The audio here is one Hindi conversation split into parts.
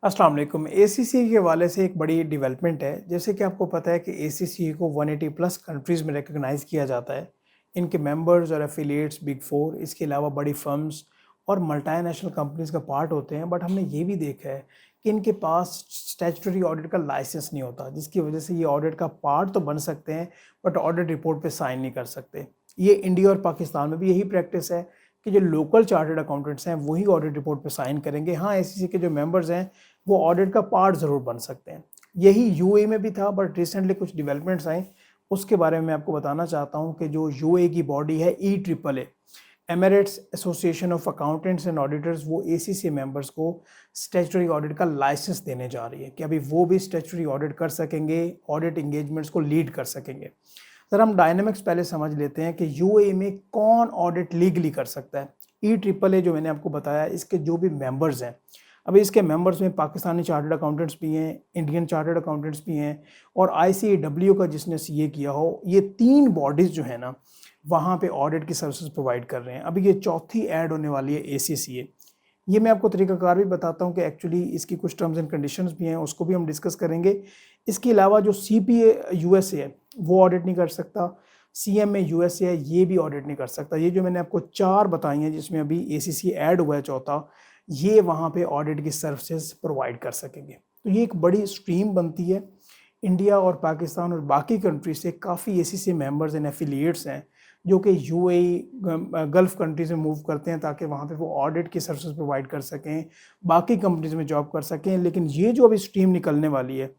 अस्सलाम वालेकुम। एसीसी के हवाले से एक बड़ी डेवलपमेंट है। जैसे कि आपको पता है कि एसीसी को 180 प्लस कंट्रीज़ में रिकॉग्नाइज़ किया जाता है। इनके मेंबर्स और एफिलिएट्स बिग फोर, इसके अलावा बड़ी फर्म्स और मल्टीनेशनल कंपनीज़ का पार्ट होते हैं। बट हमने ये भी देखा है कि इनके पास स्टैट्यूटरी ऑडिट का लाइसेंस नहीं होता, जिसकी वजह से ये ऑडिट का पार्ट तो बन सकते हैं बट ऑडिट रिपोर्ट पे साइन नहीं कर सकते। ये इंडिया और पाकिस्तान में भी यही प्रैक्टिस है कि जो लोकल चार्टर्ड अकाउंटेंट्स हैं वही ऑडिट रिपोर्ट पे साइन करेंगे। हाँ, एसीसी के जो मेंबर्स हैं वो ऑडिट का पार्ट ज़रूर बन सकते हैं। यही यूएई में भी था, बट रिसेंटली कुछ डेवलपमेंट्स आई, उसके बारे में मैं आपको बताना चाहता हूँ कि जो यूएई की बॉडी है E triple A, Emirates association of accountants and auditors, वो एसीसी मेंबर्स को स्टैट्यूटरी ऑडिट का लाइसेंस देने जा रही है कि अभी वो भी स्टैट्यूटरी ऑडिट कर सकेंगे, ऑडिट इंगेजमेंट्स को लीड कर सकेंगे। सर, हम डायनामिक्स पहले समझ लेते हैं कि यूएई में कौन ऑडिट लीगली कर सकता है। ई ट्रिपल ए जो मैंने आपको बताया, इसके जो भी मेंबर्स हैं, अभी इसके मेंबर्स में पाकिस्तानी चार्टर्ड अकाउंटेंट्स भी हैं, इंडियन चार्टर्ड अकाउंटेंट्स भी हैं और आईसीएडब्ल्यू का जिसने सीए किया हो, ये 3 बॉडीज़ जो है ना, वहाँ पे ऑडिट की सर्विसेज प्रोवाइड कर रहे हैं। अभी ये चौथी ऐड होने वाली है एसीसीए। ये मैं आपको तरीकाकार भी बताता हूँ कि एक्चुअली इसकी कुछ टर्म्स एंड कंडीशंस भी हैं, उसको भी हम डिस्कस करेंगे। इसके अलावा जो सीपीए यूएसए है वो ऑडिट नहीं कर सकता, सीएमए यूएसए है ये भी ऑडिट नहीं कर सकता। ये जो मैंने आपको 4 बताई हैं जिसमें अभी एसीसी ऐड हुआ है चौथा, ये वहाँ पे ऑडिट की सर्विसेज प्रोवाइड कर सकेंगे। तो ये एक बड़ी स्ट्रीम बनती है। इंडिया और पाकिस्तान और बाकी कंट्री से काफ़ी एसीसी मेंबर्स एंड एफिलिएट्स हैं जो कि यूएई गल्फ कंट्रीज में मूव करते हैं ताकि वहाँ पे वो ऑडिट की सर्विसेज प्रोवाइड कर सकें, बाकी कंपनीज में जॉब कर सकें। लेकिन ये जो अभी स्ट्रीम निकलने वाली है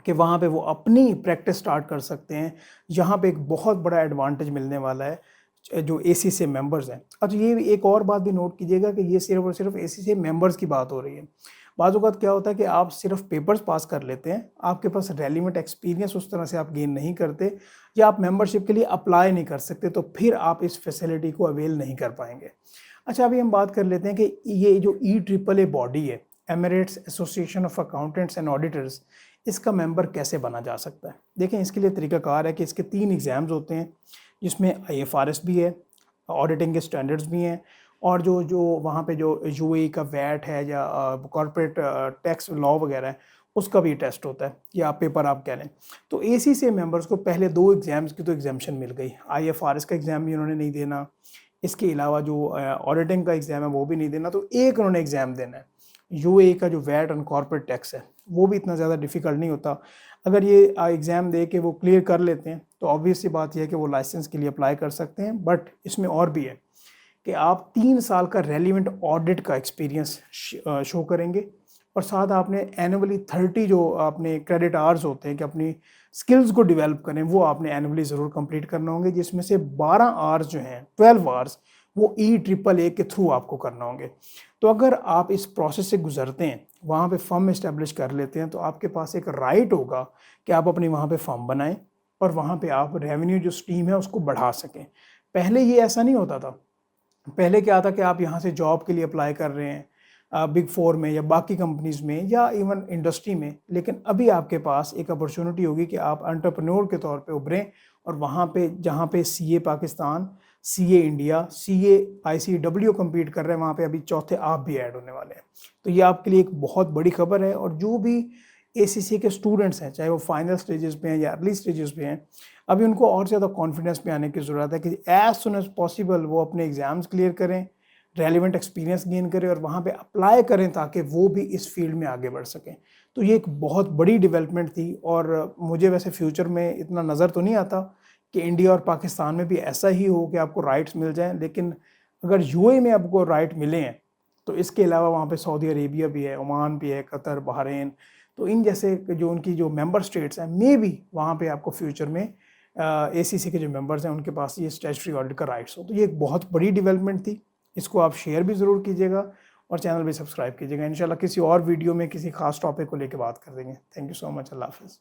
कि वहाँ पे वो अपनी प्रैक्टिस स्टार्ट कर सकते हैं, यहाँ पे एक बहुत बड़ा एडवांटेज मिलने वाला है जो एसीसी मेंबर्स हैं। अच्छा, ये भी एक और बात भी नोट कीजिएगा कि ये सिर्फ और सिर्फ एसीसी मेंबर्स की बात हो रही है। बाज़ औक़ात क्या होता है कि आप सिर्फ पेपर्स पास कर लेते हैं, आपके पास रेलिवेंट एक्सपीरियंस उस तरह से आप गेन नहीं करते या आप मेंबरशिप के लिए अप्लाई नहीं कर सकते, तो फिर आप इस फैसिलिटी को अवेल नहीं कर पाएंगे। अच्छा, अभी हम बात कर लेते हैं कि ये जो ई ट्रिपल ए बॉडी है, Emirates association of accountants and auditors, इसका मेंबर कैसे बना जा सकता है। देखें, इसके लिए तरीकाकार है कि इसके 3 एग्ज़ाम्स होते हैं जिसमें आईएफआरएस भी है, ऑडिटिंग के स्टैंडर्ड्स भी हैं और जो जो वहाँ पे जो यूएई का वैट है या कॉर्पोरेट टैक्स लॉ वगैरह है, उसका भी टेस्ट होता है या पेपर आप कह लें। तो एसीसी मेंबर्स को पहले 2 एग्ज़ाम्स की तो एग्जाम्शन मिल गई। आईएफआरएस का एग्ज़ाम भी उन्होंने नहीं देना, इसके अलावा जो ऑडिटिंग का एग्ज़ाम है वो भी नहीं देना, तो एक उन्होंने एग्ज़ाम देना है। यूएई का जो वैट ऑन कॉर्पोरेट टैक्स है वो भी इतना ज़्यादा डिफ़िकल्ट नहीं होता। अगर ये एग्ज़ाम दे के वो क्लियर कर लेते हैं तो ऑब्वियस सी बात यह है कि वो लाइसेंस के लिए अप्लाई कर सकते हैं। बट इसमें और भी है कि आप 3 साल का रेलिवेंट ऑडिट का एक्सपीरियंस शो करेंगे और साथ आपने एनुअली 30 जो आपने क्रेडिट आवर्स होते हैं कि अपनी स्किल्स को डेवलप करें, वो आपने एनुअली ज़रूर कंप्लीट करना होंगे, जिसमें से 12 आवर्स जो हैं, 12 आवर्स वो ई ट्रिपल ए के थ्रू आपको करना होंगे। तो अगर आप इस प्रोसेस से गुजरते हैं, वहाँ पे फर्म इस्टेब्लिश कर लेते हैं, तो आपके पास एक राइट होगा कि आप अपनी वहाँ पे फर्म बनाएं और वहाँ पे आप रेवेन्यू जो स्ट्रीम है उसको बढ़ा सकें। पहले ये ऐसा नहीं होता था। पहले क्या था कि आप यहाँ से जॉब के लिए अप्लाई कर रहे हैं बिग फोर में या बाकी कंपनीज में या इवन इंडस्ट्री में, लेकिन अभी आपके पास एक अपॉर्चुनिटी होगी कि आप एंटरप्रेन्योर के तौर पे उभरें और वहाँ पे जहाँ पे CA Pakistan, CA India, CA ICW compete कर रहे हैं, वहाँ पे अभी चौथे आप भी ऐड होने वाले हैं। तो ये आपके लिए एक बहुत बड़ी खबर है और जो भी एसीसी के स्टूडेंट्स हैं, चाहे वो फाइनल स्टेजेस पे हैं या अर्ली स्टेजेस पे हैं, अभी उनको और ज़्यादा कॉन्फिडेंस में आने की ज़रूरत है कि एज सुन एज पॉसिबल वो अपने एग्ज़ाम्स क्लियर करें, रेलिवेंट एक्सपीरियंस गेन करें और वहाँ पे अप्लाई करें ताकि वो भी इस फील्ड में आगे बढ़ सकें। तो ये एक बहुत बड़ी डेवलपमेंट थी और मुझे वैसे फ्यूचर में इतना नज़र तो नहीं आता कि इंडिया और पाकिस्तान में भी ऐसा ही हो कि आपको राइट्स मिल जाएँ, लेकिन अगर यूएई में आपको राइट मिले हैं तो इसके अलावा वहाँ पे सऊदी अरेबिया भी है, ओमान भी है, कतर, बहरीन, तो इन जैसे जो उनकी जो मेंबर स्टेट्स हैं, मे बी वहाँ पे आपको फ्यूचर में एसीसी के जो मेंबर्स हैं उनके पास ये स्टैट्यूटरी ऑडिट का राइट्स हो। तो ये एक बहुत बड़ी डेवलपमेंट थी। इसको आप शेयर भी ज़रूर कीजिएगा और चैनल भी सब्सक्राइब कीजिएगा। इंशाल्लाह किसी और वीडियो में किसी खास टॉपिक को लेकर बात कर देंगे। Thank you so much. अल्लाह हाफ़िज़।